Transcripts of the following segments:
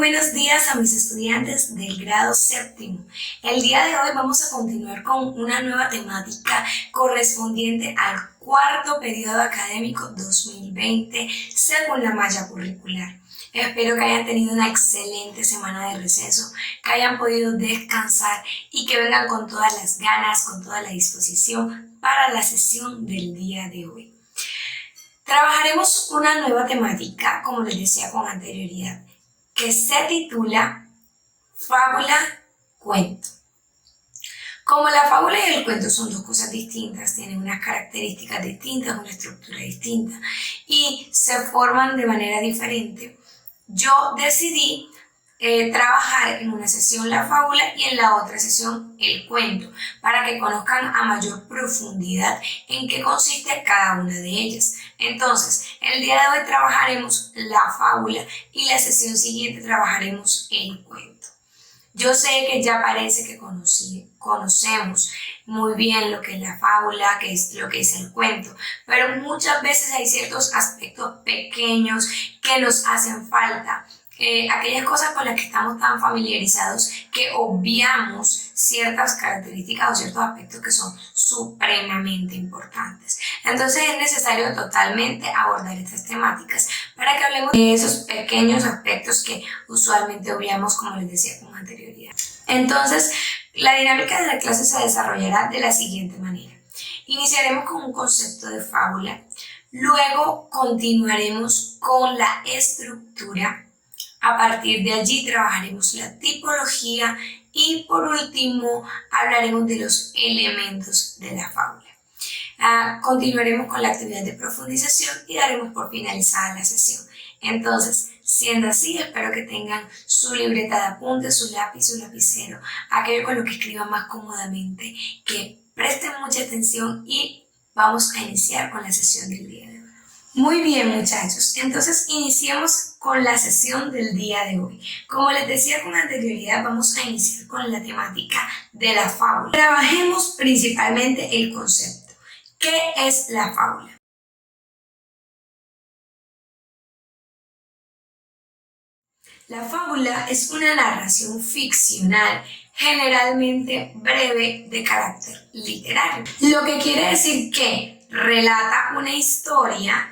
buenos días a mis estudiantes del grado séptimo. El día de hoy vamos a continuar con una nueva temática correspondiente al cuarto periodo académico 2020 según la malla curricular. Espero que hayan tenido una excelente semana de receso, que hayan podido descansar y que vengan con todas las ganas, con toda la disposición para la sesión del día de hoy. Trabajaremos una nueva temática, como les decía con anterioridad, que se titula Fábula, Cuento. Como la fábula y el cuento son dos cosas distintas, tienen unas características distintas, una estructura distinta y se forman de manera diferente, yo decidí trabajar en una sesión la fábula y en la otra sesión el cuento, para que conozcan a mayor profundidad en qué consiste cada una de ellas. Entonces, el día de hoy trabajaremos la fábula y la sesión siguiente trabajaremos el cuento. Yo sé que ya parece que conocemos muy bien lo que es la fábula, que es lo que es el cuento, pero muchas veces hay ciertos aspectos pequeños que nos hacen falta. Aquellas cosas con las que estamos tan familiarizados que obviamos ciertas características o ciertos aspectos que son supremamente importantes. Entonces es necesario totalmente abordar estas temáticas para que hablemos de esos pequeños aspectos que usualmente obviamos, como les decía con anterioridad. Entonces, la dinámica de la clase se desarrollará de la siguiente manera. Iniciaremos con un concepto de fábula, luego continuaremos con la estructura. A partir de allí trabajaremos la tipología y por último hablaremos de los elementos de la fábula. Continuaremos con la actividad de profundización y daremos por finalizada la sesión. Entonces, siendo así, espero que tengan su libreta de apuntes, su lápiz, su lapicero, aquello con lo que escriban más cómodamente, que presten mucha atención y vamos a iniciar con la sesión del día de hoy. Muy bien, muchachos, entonces iniciemos con la sesión del día de hoy. Como les decía con anterioridad, vamos a iniciar con la temática de la fábula. Trabajemos principalmente el concepto. ¿Qué es la fábula? La fábula es una narración ficcional, generalmente breve, de carácter literario. Lo que quiere decir que relata una historia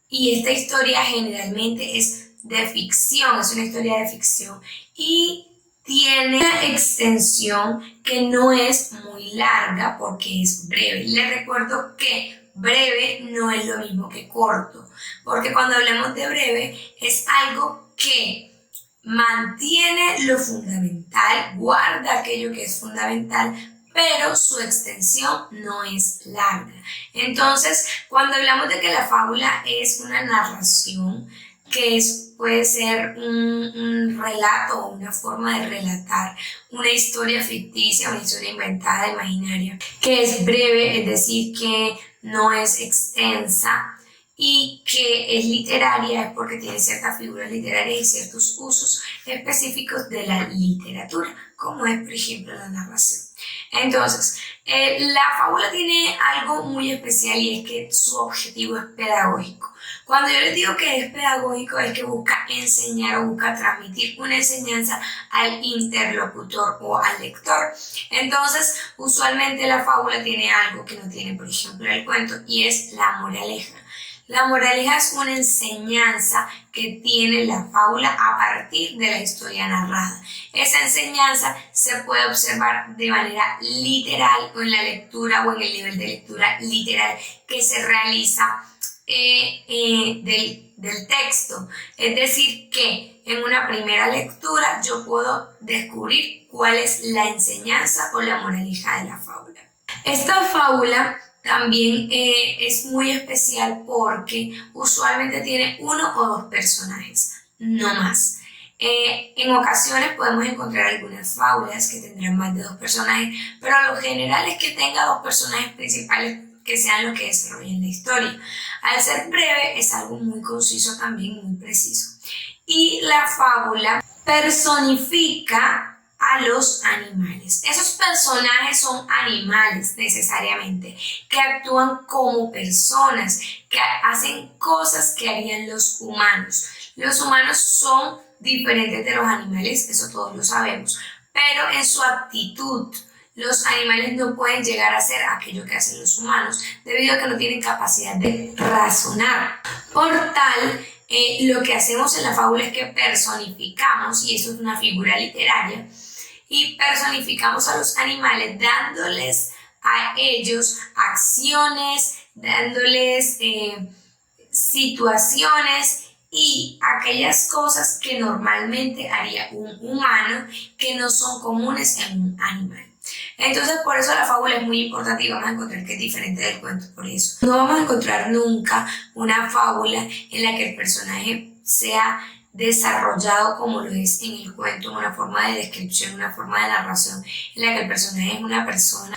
y esta historia generalmente es de ficción, es una historia de ficción y tiene una extensión que no es muy larga porque es breve. Les recuerdo que breve no es lo mismo que corto, porque cuando hablamos de breve es algo que mantiene lo fundamental, guarda aquello que es fundamental, pero su extensión no es larga. Entonces, cuando hablamos de que la fábula es una narración, que puede ser un relato o una forma de relatar una historia ficticia, una historia inventada, imaginaria, que es breve, es decir, que no es extensa, y que es literaria es porque tiene ciertas figuras literarias y ciertos usos específicos de la literatura, como es, por ejemplo, la narración. Entonces, la fábula tiene algo muy especial y es que su objetivo es pedagógico. Cuando yo les digo que es pedagógico es que busca enseñar o busca transmitir una enseñanza al interlocutor o al lector. Entonces, usualmente la fábula tiene algo que no tiene, por ejemplo, el cuento, y es la moraleja. La moraleja es una enseñanza que tiene la fábula a partir de la historia narrada. Esa enseñanza se puede observar de manera literal o en la lectura o en el nivel de lectura literal que se realiza del texto. Es decir, que en una primera lectura yo puedo descubrir cuál es la enseñanza o la moraleja de la fábula. Esta fábula también es muy especial porque usualmente tiene uno o dos personajes, no más. En ocasiones podemos encontrar algunas fábulas que tendrán más de dos personajes, pero lo general es que tenga dos personajes principales que sean los que desarrollen la historia. Al ser breve es algo muy conciso también, muy preciso. Y la fábula personifica a los animales. Esos personajes son animales necesariamente, que actúan como personas, que hacen cosas que harían los humanos. Los humanos son diferentes de los animales, eso todos lo sabemos, pero en su actitud los animales no pueden llegar a hacer aquello que hacen los humanos debido a que no tienen capacidad de razonar. Por tal, lo que hacemos en la fábula es que personificamos, y eso es una figura literaria, y personificamos a los animales dándoles a ellos acciones, dándoles situaciones y aquellas cosas que normalmente haría un humano que no son comunes en un animal. Entonces, por eso la fábula es muy importante y vamos a encontrar que es diferente del cuento por eso. No vamos a encontrar nunca una fábula en la que el personaje sea desarrollado como lo es en el cuento, una forma de descripción, una forma de narración en la que el personaje es una persona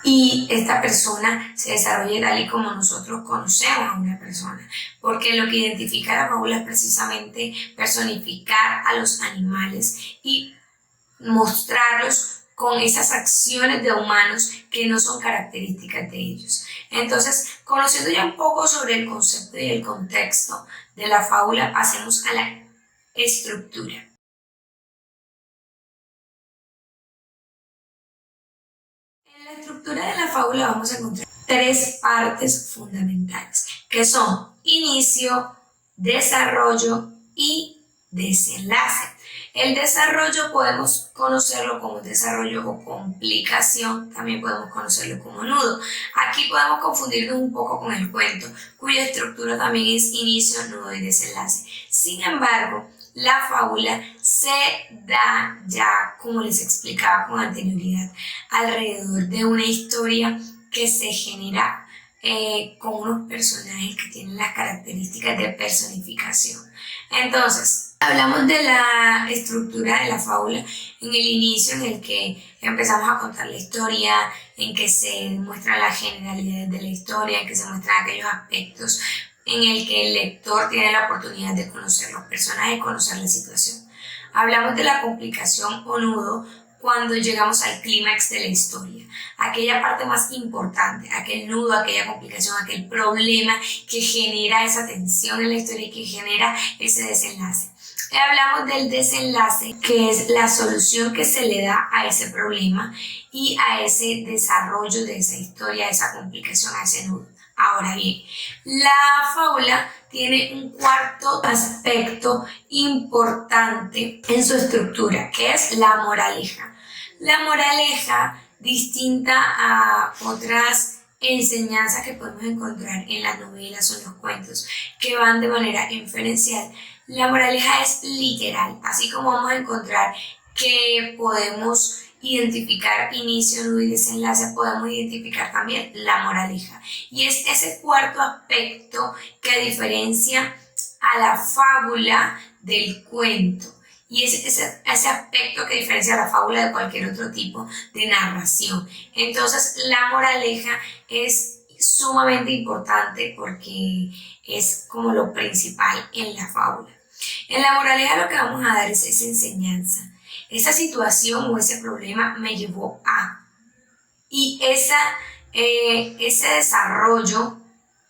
y esta persona se desarrolle tal y como nosotros conocemos a una persona, porque lo que identifica la fábula es precisamente personificar a los animales y mostrarlos con esas acciones de humanos que no son características de ellos. Entonces, conociendo ya un poco sobre el concepto y el contexto de la fábula, pasemos a la estructura. En la estructura de la fábula vamos a encontrar tres partes fundamentales, que son inicio, desarrollo y desenlace. El desarrollo podemos conocerlo como desarrollo o complicación, también podemos conocerlo como nudo. Aquí podemos confundirnos un poco con el cuento, cuya estructura también es inicio, nudo y desenlace. Sin embargo, la fábula se da ya, como les explicaba con anterioridad, alrededor de una historia que se genera con unos personajes que tienen las características de personificación. Entonces, hablamos de la estructura de la fábula en el inicio, en el que empezamos a contar la historia, en que se muestran las generalidades de la historia, en que se muestran aquellos aspectos en el que el lector tiene la oportunidad de conocer los personajes, conocer la situación. Hablamos de la complicación o nudo cuando llegamos al clímax de la historia, aquella parte más importante, aquel nudo, aquella complicación, aquel problema que genera esa tensión en la historia y que genera ese desenlace. Y hablamos del desenlace, que es la solución que se le da a ese problema y a ese desarrollo de esa historia, a esa complicación, a ese nudo. Ahora bien, la fábula tiene un cuarto aspecto importante en su estructura, que es la moraleja. La moraleja, distinta a otras enseñanzas que podemos encontrar en las novelas o en los cuentos que van de manera inferencial, la moraleja es literal, así como vamos a encontrar que podemos identificar inicio, nudo y desenlace, podemos identificar también la moraleja. Y es ese cuarto aspecto que diferencia a la fábula del cuento. Y es ese aspecto que diferencia a la fábula de cualquier otro tipo de narración. Entonces, la moraleja es sumamente importante porque es como lo principal en la fábula. En la moraleja lo que vamos a dar es esa enseñanza. Esa situación o ese problema me llevó a. Y ese desarrollo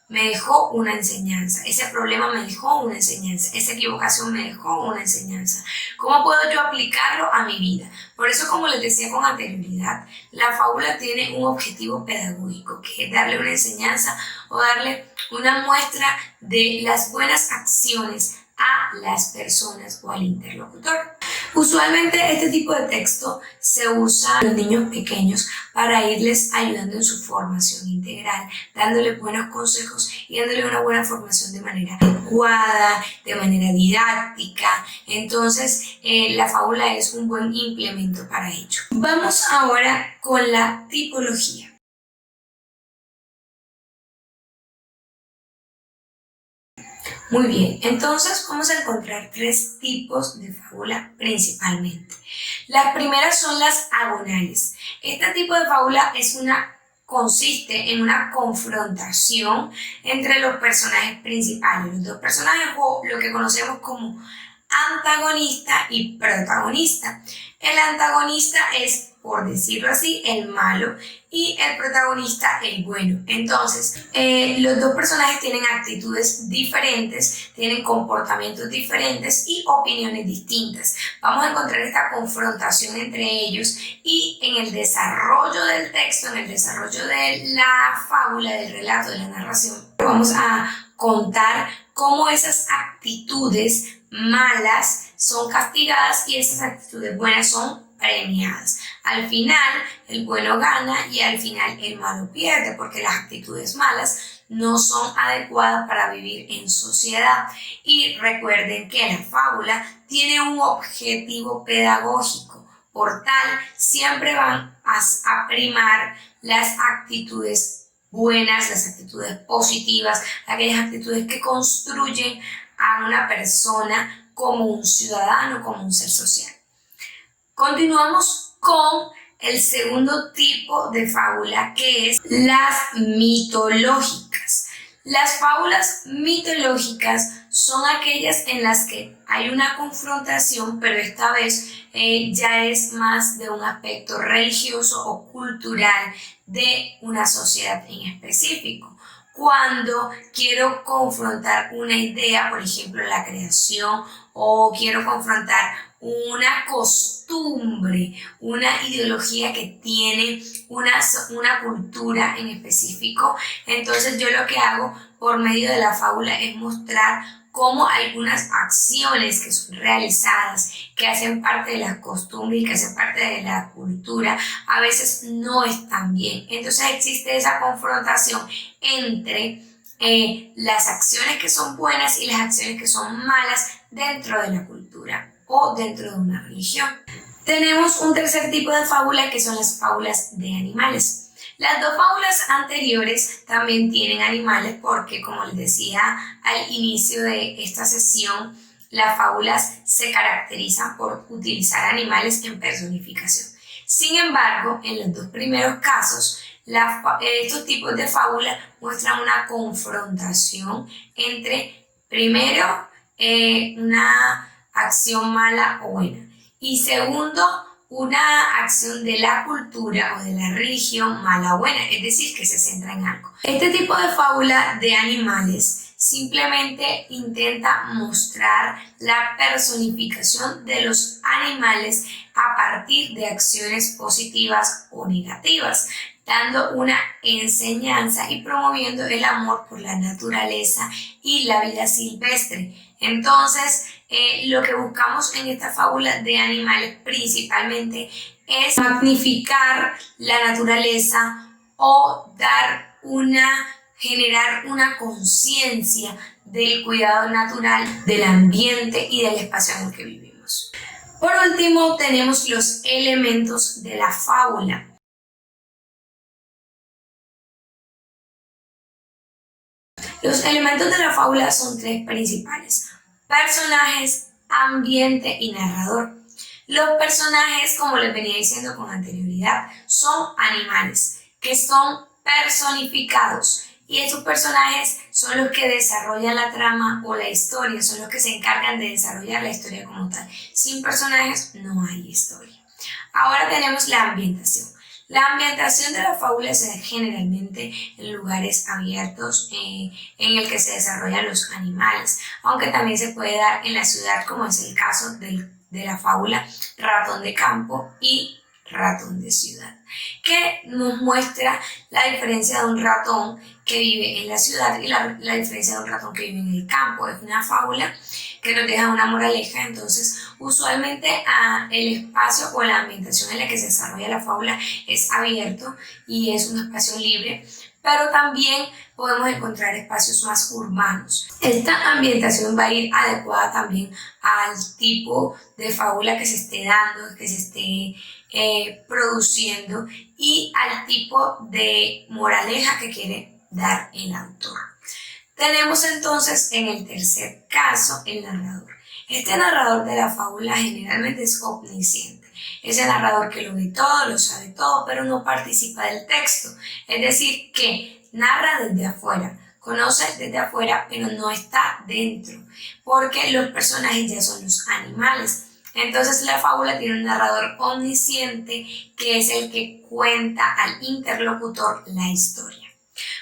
me dejó una enseñanza. Ese problema me dejó una enseñanza. Esa equivocación me dejó una enseñanza. ¿Cómo puedo yo aplicarlo a mi vida? Por eso, como les decía con anterioridad, la fábula tiene un objetivo pedagógico, que es darle una enseñanza o darle una muestra de las buenas acciones a las personas o al interlocutor. Usualmente este tipo de texto se usa a los niños pequeños para irles ayudando en su formación integral, dándoles buenos consejos y dándoles una buena formación de manera adecuada, de manera didáctica. Entonces, la fábula es un buen implemento para ello. Vamos ahora con la tipología. Muy bien, entonces vamos a encontrar tres tipos de fábula principalmente. Las primeras son las agonales. Este tipo de fábula consiste en una confrontación entre los personajes principales, los dos personajes o lo que conocemos como antagonista y protagonista. El antagonista es, por decirlo así, el malo y el protagonista el bueno. Entonces, los dos personajes tienen actitudes diferentes, tienen comportamientos diferentes y opiniones distintas. Vamos a encontrar esta confrontación entre ellos y en el desarrollo del texto, en el desarrollo de la fábula, del relato, de la narración, vamos a contar cómo esas actitudes malas son castigadas y esas actitudes buenas son premiadas. Al final el bueno gana y al final el malo pierde, porque las actitudes malas no son adecuadas para vivir en sociedad. Y recuerden que la fábula tiene un objetivo pedagógico, por tal siempre van a primar las actitudes buenas, las actitudes positivas, aquellas actitudes que construyen a una persona como un ciudadano, como un ser social. Continuamos con el segundo tipo de fábula, que es las mitológicas. Las fábulas mitológicas son aquellas en las que hay una confrontación, pero esta vez ya es más de un aspecto religioso o cultural de una sociedad en específico. Cuando quiero confrontar una idea, por ejemplo, la creación, o quiero confrontar una costumbre, una ideología que tiene una cultura en específico, entonces yo lo que hago por medio de la fábula es mostrar cómo algunas acciones que son realizadas, que hacen parte de la costumbre y que hacen parte de la cultura, a veces no están bien. Entonces existe esa confrontación entre las acciones que son buenas y las acciones que son malas dentro de la cultura o dentro de una religión. Tenemos un tercer tipo de fábula, que son las fábulas de animales. Las dos fábulas anteriores también tienen animales porque, como les decía al inicio de esta sesión, las fábulas se caracterizan por utilizar animales en personificación. Sin embargo, en los dos primeros casos, estos tipos de fábulas muestran una confrontación entre, primero, una acción mala o buena, y segundo, una acción de la cultura o de la religión mala o buena, es decir, que se centra en algo. Este tipo de fábula de animales simplemente intenta mostrar la personificación de los animales a partir de acciones positivas o negativas, dando una enseñanza y promoviendo el amor por la naturaleza y la vida silvestre. Entonces, lo que buscamos en esta fábula de animales principalmente es magnificar la naturaleza o generar una conciencia del cuidado natural, del ambiente y del espacio en el que vivimos. Por último, tenemos los elementos de la fábula. Los elementos de la fábula son tres principales: personajes, ambiente y narrador. Los personajes, como les venía diciendo con anterioridad, son animales que son personificados, y estos personajes son los que desarrollan la trama o la historia, son los que se encargan de desarrollar la historia como tal. Sin personajes no hay historia. Ahora tenemos la ambientación. La ambientación de la fábula se da generalmente en lugares abiertos en el que se desarrollan los animales, aunque también se puede dar en la ciudad, como es el caso de la fábula Ratón de Campo y Ratón de Ciudad, que nos muestra la diferencia de un ratón que vive en la ciudad y la diferencia de un ratón que vive en el campo. Es una fábula que nos deja una moraleja. Entonces, usualmente el espacio o la ambientación en la que se desarrolla la fábula es abierto y es un espacio libre, pero también podemos encontrar espacios más urbanos. Esta ambientación va a ir adecuada también al tipo de fábula que se esté dando, que se esté produciendo, y al tipo de moraleja que quiere dar el autor. Tenemos entonces en el tercer caso el narrador. Este narrador de la fábula generalmente es omnisciente. Es el narrador que lo ve todo, lo sabe todo, pero no participa del texto. Es decir, que narra desde afuera, conoce desde afuera, pero no está dentro, porque los personajes ya son los animales. Entonces la fábula tiene un narrador omnisciente que es el que cuenta al interlocutor la historia.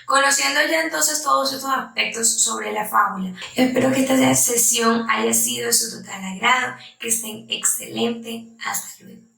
Conociendo ya entonces todos estos aspectos sobre la fábula, espero que esta sesión haya sido de su total agrado, que estén excelente, hasta luego.